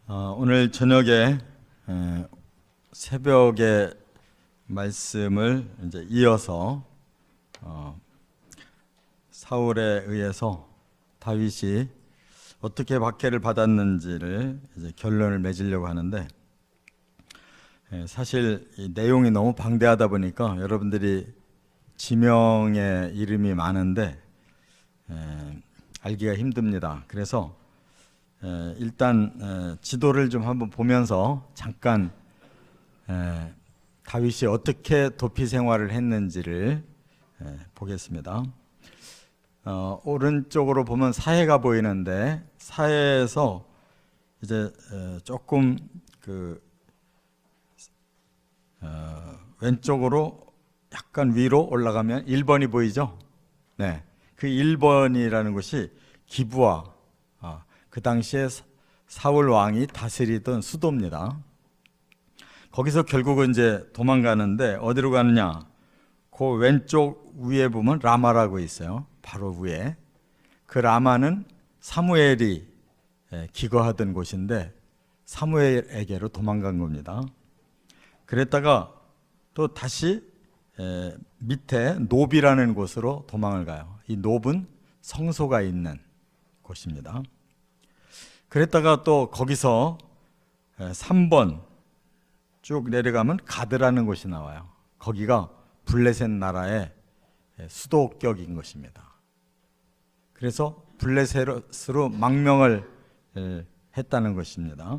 오늘 저녁에 새벽에 말씀을 이제 이어서 사울에 의해서 다윗이 어떻게 박해를 받았는지를 이제 결론을 맺으려고 하는데, 사실 이 내용이 너무 방대하다 보니까 여러분들이 지명의 이름이 많은데 알기가 힘듭니다. 그래서 일단 지도를 좀 한번 보면서 잠깐 다윗이 어떻게 도피 생활을 했는지를 보겠습니다. 오른쪽으로 보면 사해가 보이는데, 사해에서 이제 조금 왼쪽으로 약간 위로 올라가면 1번이 보이죠? 네, 그 1번이라는 곳이 기브아, 그 당시에 사울 왕이 다스리던 수도입니다. 거기서 결국은 이제 도망가는데 어디로 가느냐? 그 왼쪽 위에 보면 라마라고 있어요. 바로 위에. 그 라마는 사무엘이 기거하던 곳인데 사무엘에게로 도망간 겁니다. 그랬다가 또 다시 밑에 노비라는 곳으로 도망을 가요. 이 노브는 성소가 있는 곳입니다. 그랬다가 또 거기서 3번 쭉 내려가면 가드라는 곳이 나와요. 거기가 블레셋 나라의 수도격인 것입니다. 그래서 블레셋으로 망명을 했다는 것입니다.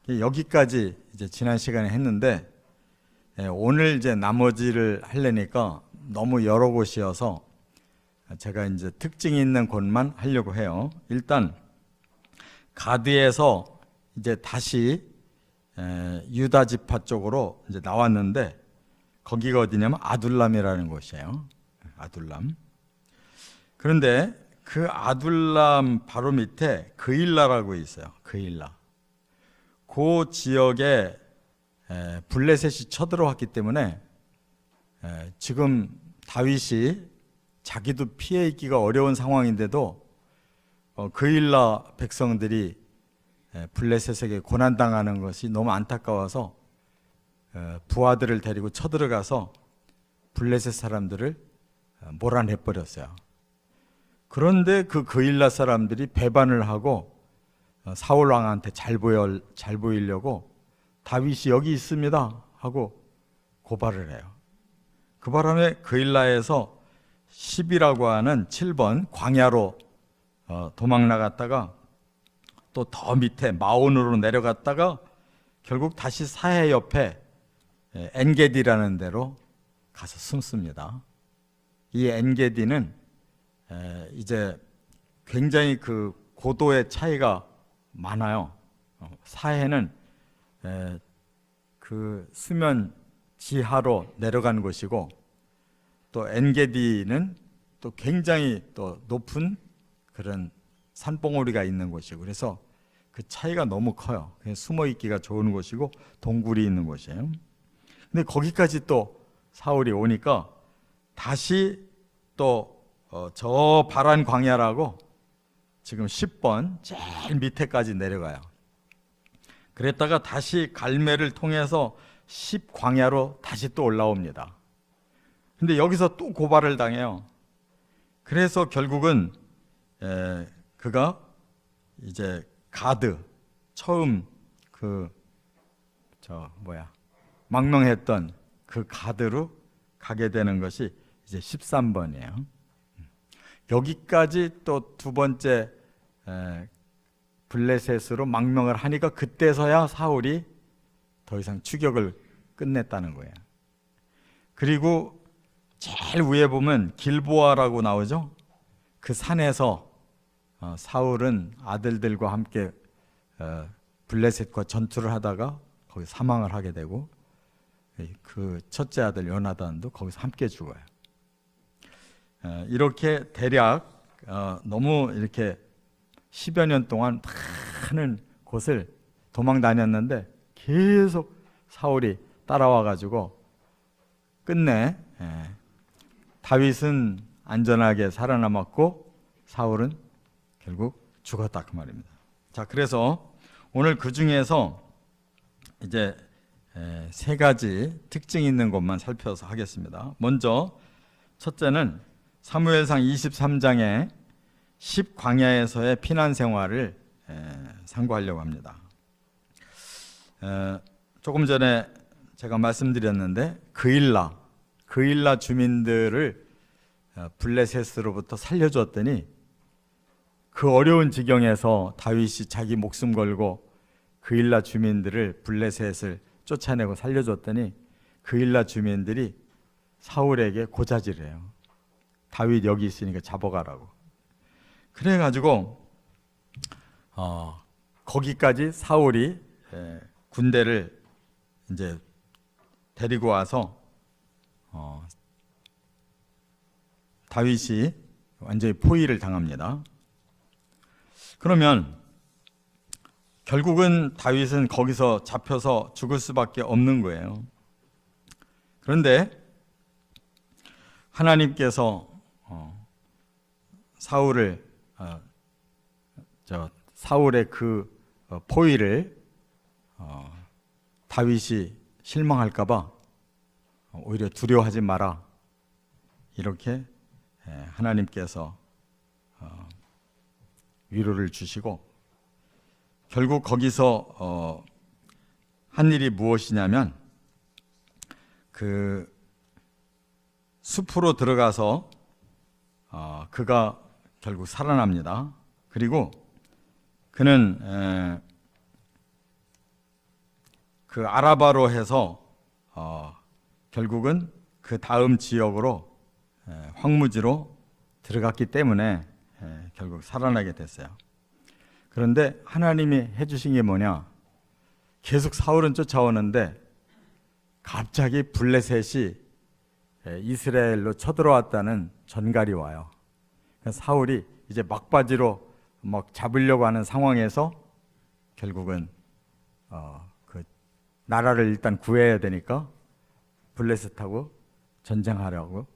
여기까지 이제 지난 시간에 했는데, 오늘 이제 나머지를 하려니까 너무 여러 곳이어서 제가 이제 특징이 있는 곳만 하려고 해요. 일단 가드에서 이제 다시 유다 지파 쪽으로 이제 나왔는데, 거기가 어디냐면 아둘람이라는 곳이에요. 아둘람. 그런데 그 아둘람 바로 밑에 그일라라고 있어요. 그일라. 그 지역에 블레셋이 쳐들어왔기 때문에 지금 다윗이 자기도 피해 있기가 어려운 상황인데도 그일라 백성들이 블레셋에게 고난당하는 것이 너무 안타까워서 부하들을 데리고 쳐들어가서 블레셋 사람들을 몰아내버렸어요. 그런데 그 그일라 사람들이 배반을 하고 사울 왕한테 잘 보이려고 다윗이 여기 있습니다 하고 고발을 해요. 그 바람에 그일라에서 10이라고 하는 7번 광야로 도망 나갔다가 또 더 밑에 마온으로 내려갔다가 결국 다시 사해 옆에 엔게디라는 데로 가서 숨습니다. 이 엔게디는 이제 굉장히 그 고도의 차이가 많아요. 사해는 그 수면 지하로 내려간 곳이고, 또 엔게디는 또 굉장히 또 높은 그런 산봉우리가 있는 곳이고, 그래서 그 차이가 너무 커요. 숨어 있기가 좋은 곳이고 동굴이 있는 곳이에요. 근데 거기까지 또 사울이 오니까 다시 또 저 바란 광야라고 지금 10번 제일 밑에까지 내려가요. 그랬다가 다시 갈매를 통해서 10 광야로 다시 또 올라옵니다. 근데 여기서 또 고발을 당해요. 그래서 결국은 그가 이제 가드, 처음 망명했던 그 가드로 가게 되는 것이 이제 13번이에요. 여기까지 또 두 번째 블레셋으로 망명을 하니까 그때서야 사울이 더 이상 추격을 끝냈다는 거예요. 그리고 제일 위에 보면 길보아라고 나오죠. 그 산에서 사울은 아들들과 함께 블레셋과 전투를 하다가 거기 사망을 하게 되고, 그 첫째 아들 요나단도 거기서 함께 죽어요. 이렇게 대략 너무 이렇게 10여 년 동안 많은 곳을 도망 다녔는데 계속 사울이 따라와 가지고 끝내 다윗은 안전하게 살아남았고 사울은 결국 죽었다, 그 말입니다. 자, 그래서 오늘 그 중에서 이제 세 가지 특징 있는 것만 살펴서 하겠습니다. 먼저 첫째는 사무엘상 23장의 10광야에서의 피난 생활을 상고하려고 합니다. 조금 전에 제가 말씀드렸는데 그일라 주민들을 블레셋으로부터 살려줬더니 그 어려운 지경에서 다윗이 자기 목숨 걸고 그일라 주민들을 블레셋을 쫓아내고 살려줬더니 그일라 주민들이 사울에게 고자질해요. 다윗 여기 있으니까 잡아가라고. 그래가지고 거기까지 사울이 군대를 이제 데리고 와서 다윗이 완전히 포위를 당합니다. 그러면 결국은 다윗은 거기서 잡혀서 죽을 수밖에 없는 거예요. 그런데 하나님께서 사울의 그 포위를 다윗이 실망할까봐 오히려 두려워하지 마라, 이렇게 하나님께서 위로를 주시고, 결국 거기서 한 일이 무엇이냐면 그 숲으로 들어가서 그가 결국 살아납니다. 그리고 그는 그 아라바로 해서 결국은 그 다음 지역으로 황무지로 들어갔기 때문에 결국 살아나게 됐어요. 그런데 하나님이 해주신 게 뭐냐? 계속 사울은 쫓아오는데 갑자기 블레셋이 이스라엘로 쳐들어왔다는 전갈이 와요. 사울이 이제 막바지로 막 잡으려고 하는 상황에서 결국은 그 나라를 일단 구해야 되니까 블레셋하고 전쟁하려고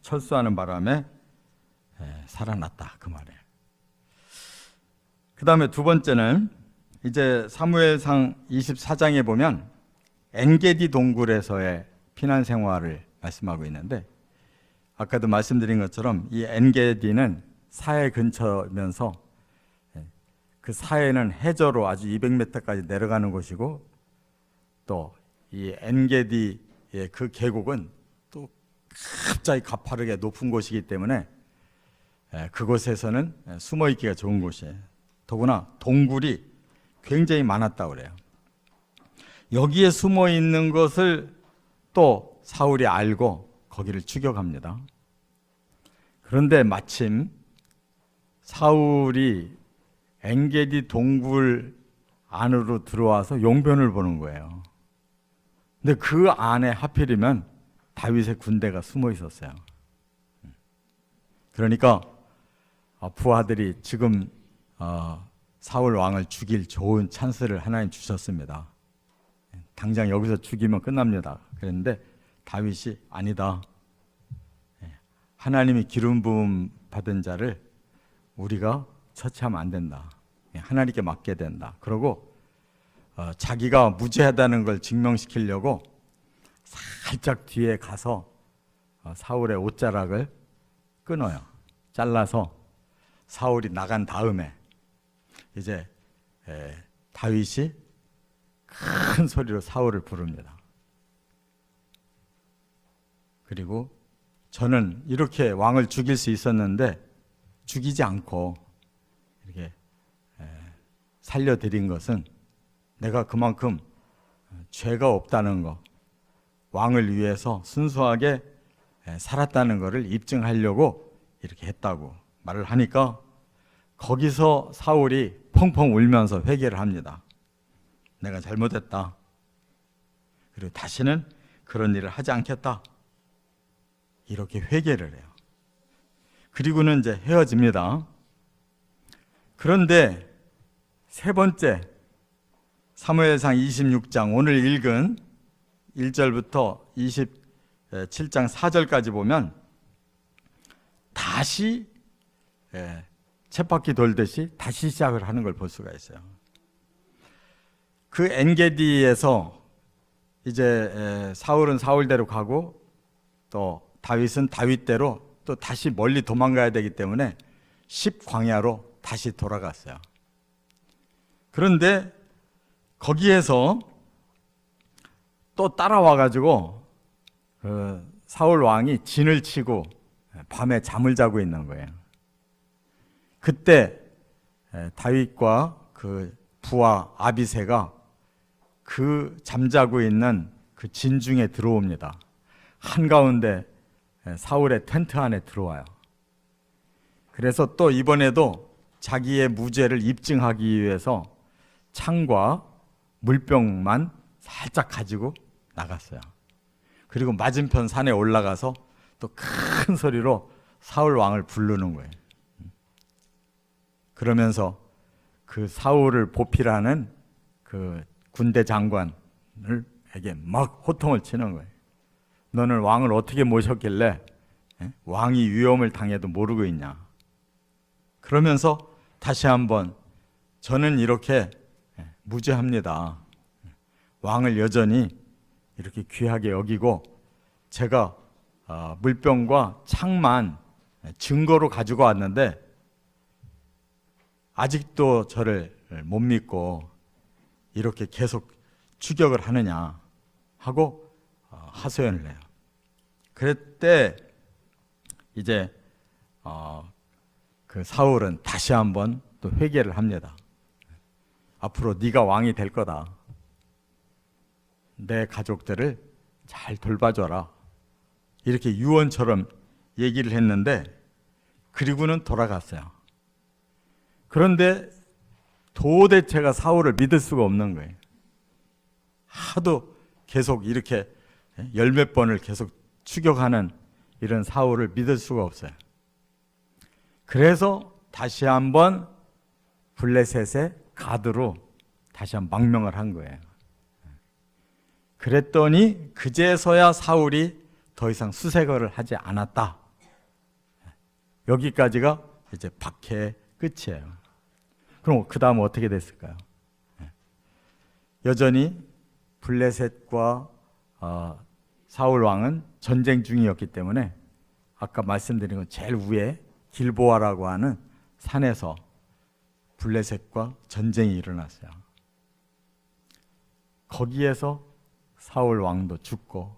철수하는 바람에 살아났다, 그 말이에요. 그 다음에 두 번째는 이제 사무엘상 24장에 보면 엔게디 동굴에서의 피난 생활을 말씀하고 있는데, 아까도 말씀드린 것처럼 이 엔게디는 사해 근처면서 그 사해는 해저로 아주 200m까지 내려가는 곳이고, 또 이 엔게디의 그 계곡은 또 갑자기 가파르게 높은 곳이기 때문에 그곳에서는 숨어 있기가 좋은 곳이에요. 더구나 동굴이 굉장히 많았다고 그래요. 여기에 숨어 있는 것을 또 사울이 알고 거기를 추격합니다. 그런데 마침 사울이 엔게디 동굴 안으로 들어와서 용변을 보는 거예요. 근데 그 안에 하필이면 다윗의 군대가 숨어 있었어요. 그러니까 부하들이 지금 사울 왕을 죽일 좋은 찬스를 하나님 주셨습니다. 당장 여기서 죽이면 끝납니다. 그랬는데 다윗이 아니다. 하나님이 기름 부음 받은 자를 우리가 처치하면 안 된다. 하나님께 맡게 된다. 그러고 자기가 무죄하다는 걸 증명시키려고 살짝 뒤에 가서 사울의 옷자락을 끊어요. 잘라서 사울이 나간 다음에 이제 다윗이 큰 소리로 사울을 부릅니다. 그리고 저는 이렇게 왕을 죽일 수 있었는데 죽이지 않고 이렇게 살려드린 것은 내가 그만큼 죄가 없다는 거, 왕을 위해서 순수하게 살았다는 것을 입증하려고 이렇게 했다고 말을 하니까 거기서 사울이 펑펑 울면서 회개를 합니다. 내가 잘못했다. 그리고 다시는 그런 일을 하지 않겠다. 이렇게 회개를 해요. 그리고는 이제 헤어집니다. 그런데 세 번째 사무엘상 26장 오늘 읽은 1절부터 27장 4절까지 보면 다시 쳇바퀴 돌듯이 다시 시작을 하는 걸 볼 수가 있어요. 그 엔게디에서 이제 사울은 사울대로 가고 또 다윗은 다윗대로 또 다시 멀리 도망가야 되기 때문에 10광야로 다시 돌아갔어요. 그런데 거기에서 또 따라와 가지고 사울 왕이 진을 치고 밤에 잠을 자고 있는 거예요. 그때 다윗과 그 부하 아비새가 그 잠자고 있는 그 진중에 들어옵니다. 한가운데 사울의 텐트 안에 들어와요. 그래서 또 이번에도 자기의 무죄를 입증하기 위해서 창과 물병만 살짝 가지고 나갔어요. 그리고 맞은편 산에 올라가서 또 큰 소리로 사울 왕을 부르는 거예요. 그러면서 그 사울을 보필하는 그 군대 장관에게 막 호통을 치는 거예요. 너는 왕을 어떻게 모셨길래 왕이 위험을 당해도 모르고 있냐. 그러면서 다시 한번 저는 이렇게 무죄합니다. 왕을 여전히 이렇게 귀하게 여기고 제가 물병과 창만 증거로 가지고 왔는데 아직도 저를 못 믿고 이렇게 계속 추격을 하느냐 하고 하소연을 해요. 그때 이제 그 사울은 다시 한번 또 회개를 합니다. 앞으로 네가 왕이 될 거다. 내 가족들을 잘 돌봐줘라. 이렇게 유언처럼 얘기를 했는데 그리고는 돌아갔어요. 그런데 도대체가 사울을 믿을 수가 없는 거예요. 하도 계속 이렇게 열몇 번을 계속 추격하는 이런 사울을 믿을 수가 없어요. 그래서 다시 한번 블레셋의 가드로 다시 한번 망명을 한 거예요. 그랬더니 그제서야 사울이 더 이상 수색을 하지 않았다. 여기까지가 이제 박해의 끝이에요. 그럼 그 다음 어떻게 됐을까요? 여전히 블레셋과 사울 왕은 전쟁 중이었기 때문에 아까 말씀드린 건 제일 위에 길보아라고 하는 산에서 블레셋과 전쟁이 일어났어요. 거기에서 사울 왕도 죽고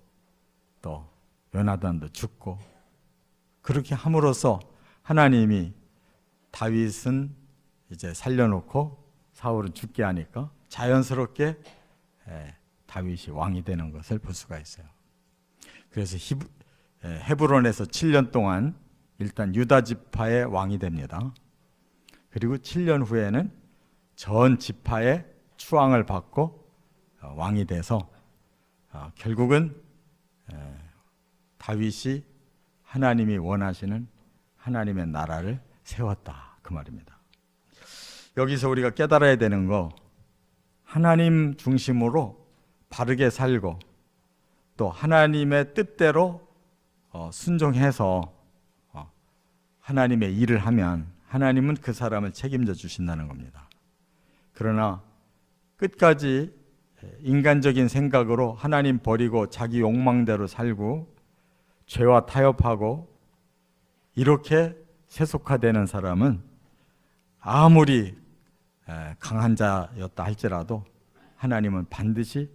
또 요나단도 죽고 그렇게 함으로써 하나님이 다윗은 이제 살려놓고 사울은 죽게 하니까 자연스럽게 다윗이 왕이 되는 것을 볼 수가 있어요. 그래서 헤브론에서 7년 동안 일단 유다 지파의 왕이 됩니다. 그리고 7년 후에는 전 지파의 추앙을 받고 왕이 돼서 결국은 다윗이 하나님이 원하시는 하나님의 나라를 세웠다 그 말입니다. 여기서 우리가 깨달아야 되는 거 하나님 중심으로 바르게 살고 또 하나님의 뜻대로 순종해서 하나님의 일을 하면 하나님은 그 사람을 책임져 주신다는 겁니다. 그러나 끝까지 인간적인 생각으로 하나님 버리고 자기 욕망대로 살고 죄와 타협하고 이렇게 세속화되는 사람은 아무리 강한 자였다 할지라도 하나님은 반드시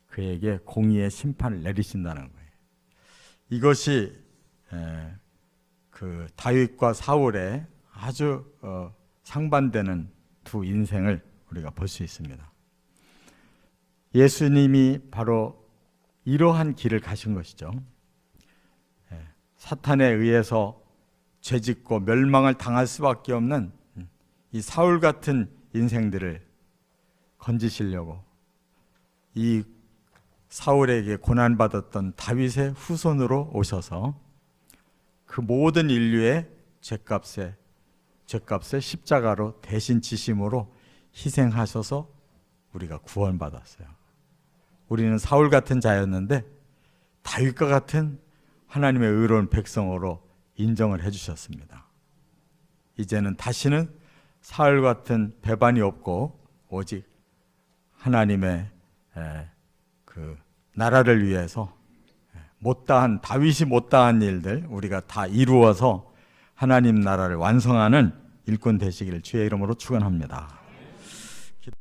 그에게 공의의 심판을 내리신다는 거예요. 이것이 그 다윗과 사울의 아주 상반되는 두 인생을 우리가 볼 수 있습니다. 예수님이 바로 이러한 길을 가신 것이죠. 사탄에 의해서 죄짓고 멸망을 당할 수밖에 없는 이 사울 같은 인생들을 건지시려고 이 사울에게 고난받았던 다윗의 후손으로 오셔서 그 모든 인류의 죄값을 십자가로 대신 지심으로 희생하셔서 우리가 구원받았어요. 우리는 사울 같은 자였는데 다윗과 같은 하나님의 의로운 백성으로 인정을 해주셨습니다. 이제는 다시는 사울 같은 배반이 없고 오직 하나님의 그 나라를 위해서 못다한 다윗이 못다한 일들 우리가 다 이루어서 하나님 나라를 완성하는 일꾼 되시기를 주의 이름으로 축원합니다.